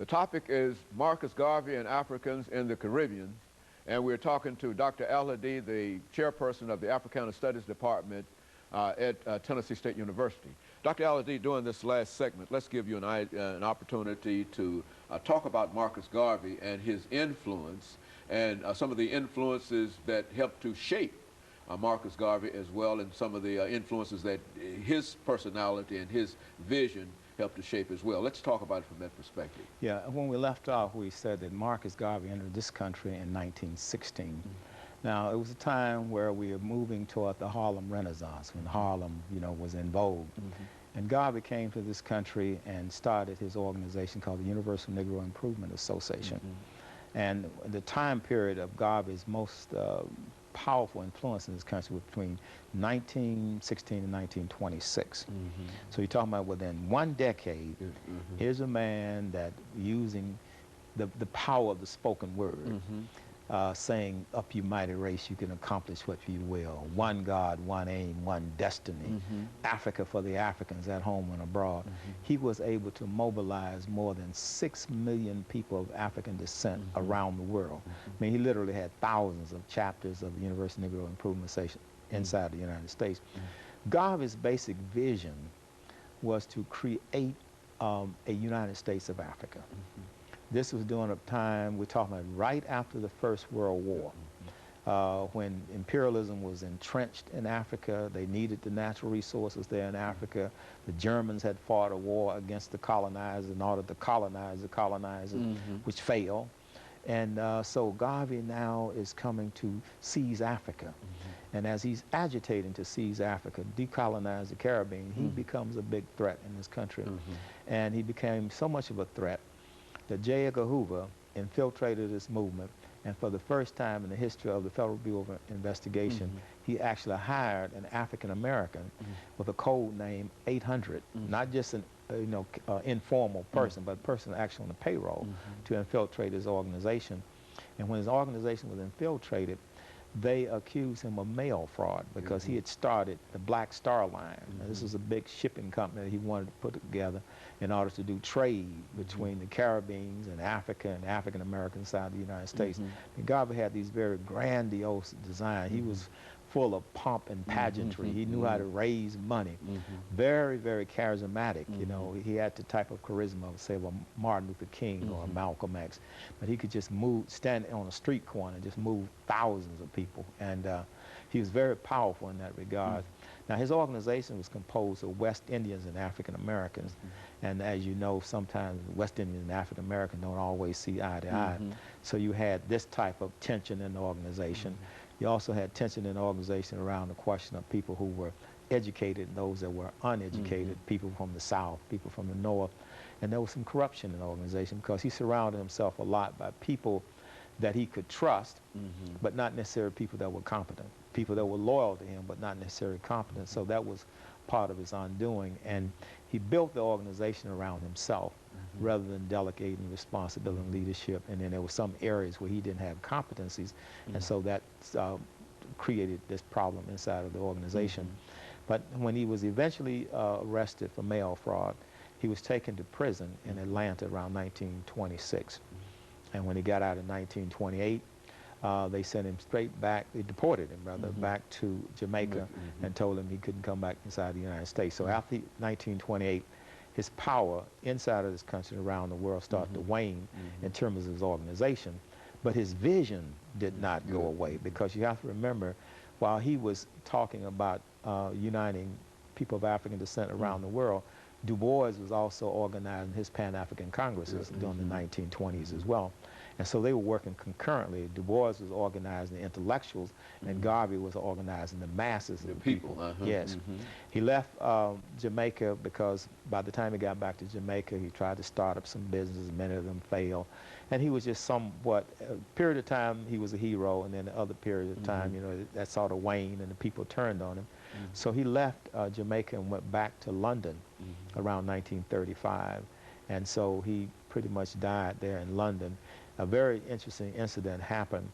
The topic is Marcus Garvey and Africans in the Caribbean, and we're talking to Dr. Al-Hadid, the chairperson of the Africana Studies Department at Tennessee State University. Dr. Al-Hadid, during this last segment, let's give you an opportunity to talk about Marcus Garvey and his influence and some of the influences that helped to shape Marcus Garvey, as well, and some of the influences that his personality and his vision helped to shape as well. Let's talk about it from that perspective. Yeah, when we left off, we said that Marcus Garvey entered this country in 1916. Mm-hmm. Now, it was a time where we were moving toward the Harlem Renaissance, when Harlem, was in vogue. Mm-hmm. And Garvey came to this country and started his organization called the Universal Negro Improvement Association. Mm-hmm. And the time period of Garvey's most powerful influence in this country was between 1916 and 1926. Mm-hmm. So you're talking about within one decade, mm-hmm. here's a man that using the power of the spoken word, mm-hmm. Saying, up you mighty race, you can accomplish what you will. One God, one aim, one destiny. Mm-hmm. Africa for the Africans at home and abroad. Mm-hmm. He was able to mobilize more than 6 million people of African descent mm-hmm. around the world. Mm-hmm. I mean, he literally had thousands of chapters of the Universal Negro Improvement Association inside mm-hmm. the United States. Mm-hmm. Garvey's basic vision was to create a United States of Africa. Mm-hmm. This was during a time, we're talking about right after the First World War, when imperialism was entrenched in Africa. They needed the natural resources there in Africa. The Germans had fought a war against the colonizers in order to colonize the colonizers, mm-hmm. which failed. And so Garvey now is coming to seize Africa. Mm-hmm. And as he's agitating to seize Africa, decolonize the Caribbean, he mm-hmm. becomes a big threat in this country. Mm-hmm. And he became so much of a threat that J. Edgar Hoover infiltrated this movement, and for the first time in the history of the Federal Bureau of Investigation, mm-hmm. he actually hired an African-American mm-hmm. with a code name 800, mm-hmm. not just an informal person, mm-hmm. but a person actually on the payroll mm-hmm. to infiltrate his organization. And when his organization was infiltrated, they accused him of mail fraud because mm-hmm. he had started the Black Star Line. Mm-hmm. Now, this was a big shipping company that he wanted to put together in order to do trade between mm-hmm. the Caribbeans and Africa and the African-American side of the United States. Mm-hmm. And Garvey had these very grandiose designs. Mm-hmm. He was full of pomp and pageantry. Mm-hmm. He knew how to raise money. Mm-hmm. Very, very charismatic. Mm-hmm. He had the type of charisma of, say, a Martin Luther King mm-hmm. or Malcolm X. But he could just stand on a street corner and just move thousands of people. And he was very powerful in that regard. Mm-hmm. Now, his organization was composed of West Indians and African Americans. Mm-hmm. And as you know, sometimes West Indians and African Americans don't always see eye to eye. Mm-hmm. So you had this type of tension in the organization. Mm-hmm. You also had tension in the organization around the question of people who were educated and those that were uneducated, mm-hmm. people from the South, people from the North. And there was some corruption in the organization because he surrounded himself a lot by people that he could trust, mm-hmm. but not necessarily people that were competent, people that were loyal to him, but not necessarily competent. So that was part of his undoing. And he built the organization around himself mm-hmm. rather than delegating responsibility and leadership. And then there were some areas where he didn't have competencies. Mm-hmm. And so that created this problem inside of the organization. Mm-hmm. But when he was eventually arrested for mail fraud, he was taken to prison in Atlanta around 1926. Mm-hmm. And when he got out in 1928, they sent him straight back, they deported him rather, mm-hmm. back to Jamaica mm-hmm. and told him he couldn't come back inside the United States. So after 1928, his power inside of this country and around the world started mm-hmm. to wane mm-hmm. in terms of his organization. But his vision did not go away, because you have to remember, while he was talking about uniting people of African descent around mm-hmm. the world, Du Bois was also organizing his Pan-African Congresses mm-hmm. during the 1920s as well. And so they were working concurrently. Du Bois was organizing the intellectuals, mm-hmm. and Garvey was organizing the masses of the people. Uh-huh. Yes. Mm-hmm. He left Jamaica because by the time he got back to Jamaica, he tried to start up some businesses. Many of them failed. And he was just somewhat, a period of time he was a hero, and then the other period of time, mm-hmm. That sort of waned and the people turned on him. Mm-hmm. So he left Jamaica and went back to London mm-hmm. around 1935. And so he pretty much died there in London. A very interesting incident happened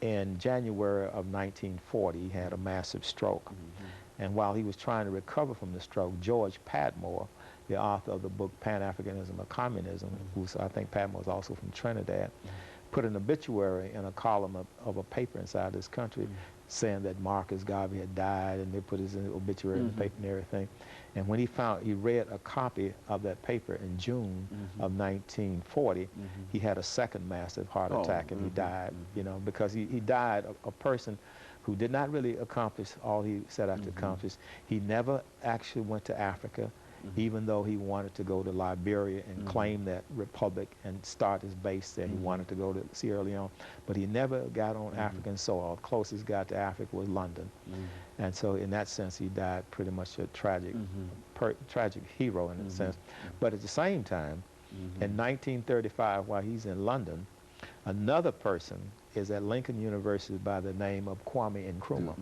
in January of 1940. He had a massive stroke. Mm-hmm. And while he was trying to recover from the stroke, George Padmore the author of the book Pan-Africanism or Communism, who's, I think Pat was also from Trinidad, put an obituary in a column of a paper inside this country saying that Marcus Garvey had died, and they put his obituary in the paper and everything. And when he read a copy of that paper in June of 1940, he had a second massive heart attack and he died, you know, because he died a person who did not really accomplish all he set out to accomplish. He never actually went to Africa, even though he wanted to go to Liberia and claim that republic and start his base there. He wanted to go to Sierra Leone, but he never got on African soil. The closest he got to Africa was London. And so in that sense, he died pretty much a tragic, tragic hero in a sense. But at the same time, in 1935, while he's in London, another person is at Lincoln University by the name of Kwame Nkrumah.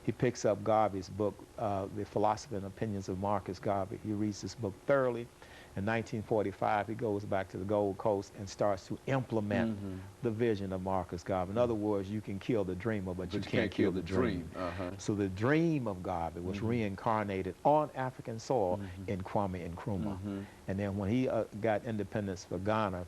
He picks up Garvey's book, The Philosophy and Opinions of Marcus Garvey. He reads this book thoroughly. In 1945, he goes back to the Gold Coast and starts to implement the vision of Marcus Garvey. In other words, you can kill the dreamer, but you can't kill the dream. So the dream of Garvey was reincarnated on African soil in Kwame Nkrumah. And then when he got independence for Ghana,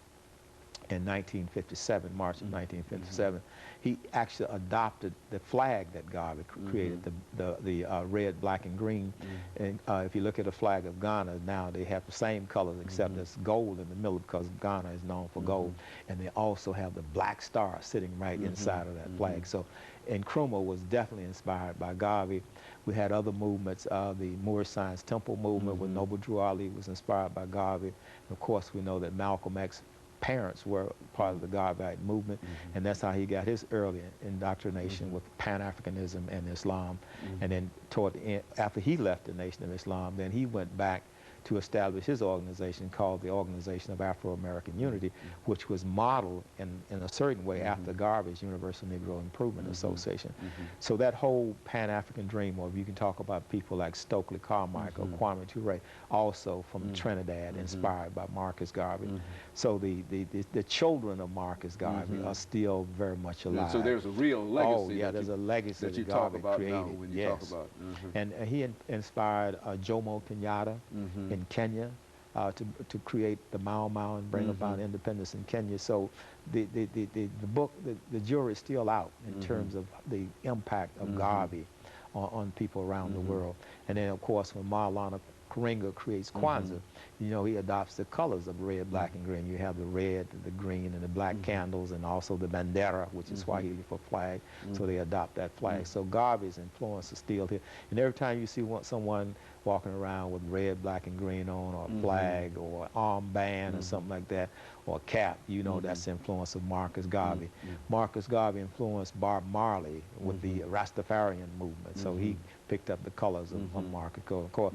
in 1957, March of 1957, he actually adopted the flag that Garvey created, the red, black, and green. And if you look at the flag of Ghana now, they have the same colors except there's gold in the middle because Ghana is known for gold. And they also have the black star sitting right inside of that flag. So Nkrumah was definitely inspired by Garvey. We had other movements. The Moorish Science Temple movement with Noble Drew Ali was inspired by Garvey. And of course, we know that Malcolm X parents were part of the Garveyite movement, and that's how he got his early indoctrination with Pan-Africanism and Islam. And then toward the end, after he left the Nation of Islam, then he went back to establish his organization called the Organization of Afro-American Unity, which was modeled in a certain way after Garvey's Universal Negro Improvement Association. So that whole Pan-African dream, or you can talk about people like Stokely Carmichael, Kwame Ture, also from Trinidad, inspired by Marcus Garvey. So the children of Marcus Garvey are still very much alive. So there's a real legacy. Oh yeah, there's a legacy that you Garvey talk about created. now when you talk about. And he inspired Jomo Kenyatta in Kenya to create the Mau Mau and bring about independence in Kenya. So the book, the jury is still out in terms of the impact of Garvey on people around the world. And then of course when Maulana Karenga creates Kwanzaa, you know, he adopts the colors of red, black, and green. You have the red, the green, and the black candles, and also the bandera, which is Swahili for flag. So they adopt that flag. So Garvey's influence is still here. And every time you see someone walking around with red, black, and green on, or a flag, or an armband, or something like that, or a cap, you know that's the influence of Marcus Garvey. Marcus Garvey influenced Bob Marley with the Rastafarian movement. So he picked up the colors of Marcus. Of course,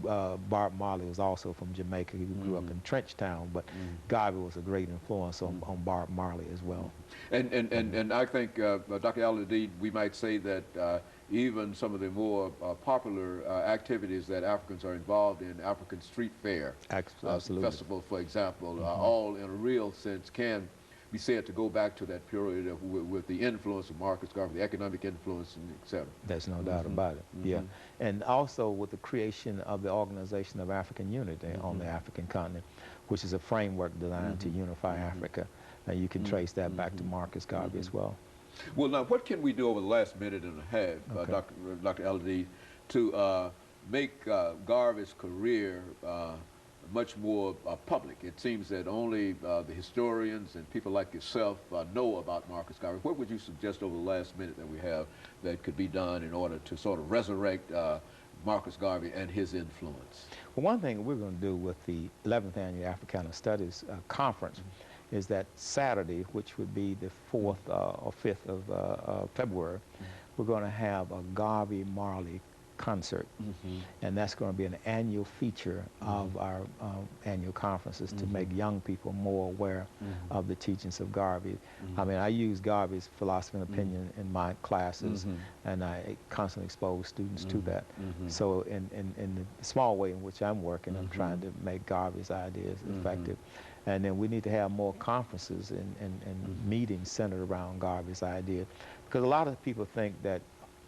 Bob Marley was also from Jamaica. He grew up in Trenchtown, but Garvey was a great influence on Bob Marley as well. And I think, Dr. Al-Hadid, we might say that even some of the more popular activities that Africans are involved in, African Street Fair Festival, for example, all in a real sense can be said to go back to that period of, with the influence of Marcus Garvey, the economic influence, and et cetera. There's no doubt about it, yeah. And also with the creation of the Organization of African Unity on the African continent, which is a framework designed to unify Africa. You can trace that back to Marcus Garvey as well. Well, now, what can we do over the last minute and a half, Dr. Al-Hadid, to make Garvey's career much more public? It seems that only the historians and people like yourself know about Marcus Garvey. What would you suggest over the last minute that we have that could be done in order to sort of resurrect Marcus Garvey and his influence? Well, one thing we're going to do with the 11th Annual Africana Studies Conference is that Saturday, which would be the 4th or 5th of February, we're going to have a Garvey Marley concert. And that's going to be an annual feature of our annual conferences to make young people more aware of the teachings of Garvey. I mean, I use Garvey's philosophy and opinion in my classes, and I constantly expose students to that. So in the small way in which I'm working, I'm trying to make Garvey's ideas effective. And then we need to have more conferences and meetings centered around Garvey's idea. Because a lot of people think that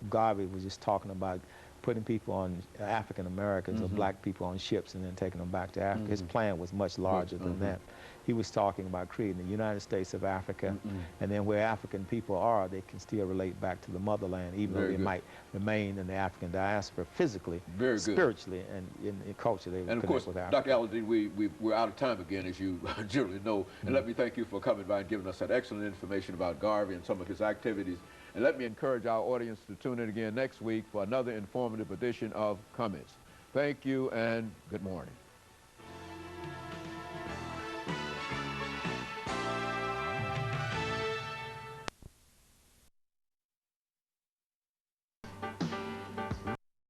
Garvey was just talking about putting people on African Americans or black people on ships and then taking them back to Africa. His plan was much larger than that. He was talking about creating the United States of Africa, and then where African people are, they can still relate back to the motherland, even though they might remain in the African diaspora physically, spiritually, and in culture. They would and of course, with Africa. Dr. Al-Hadid, we're out of time again, as you generally know. And let me thank you for coming by and giving us that excellent information about Garvey and some of his activities. And let me encourage our audience to tune in again next week for another informative edition of Comments. Thank you and good morning.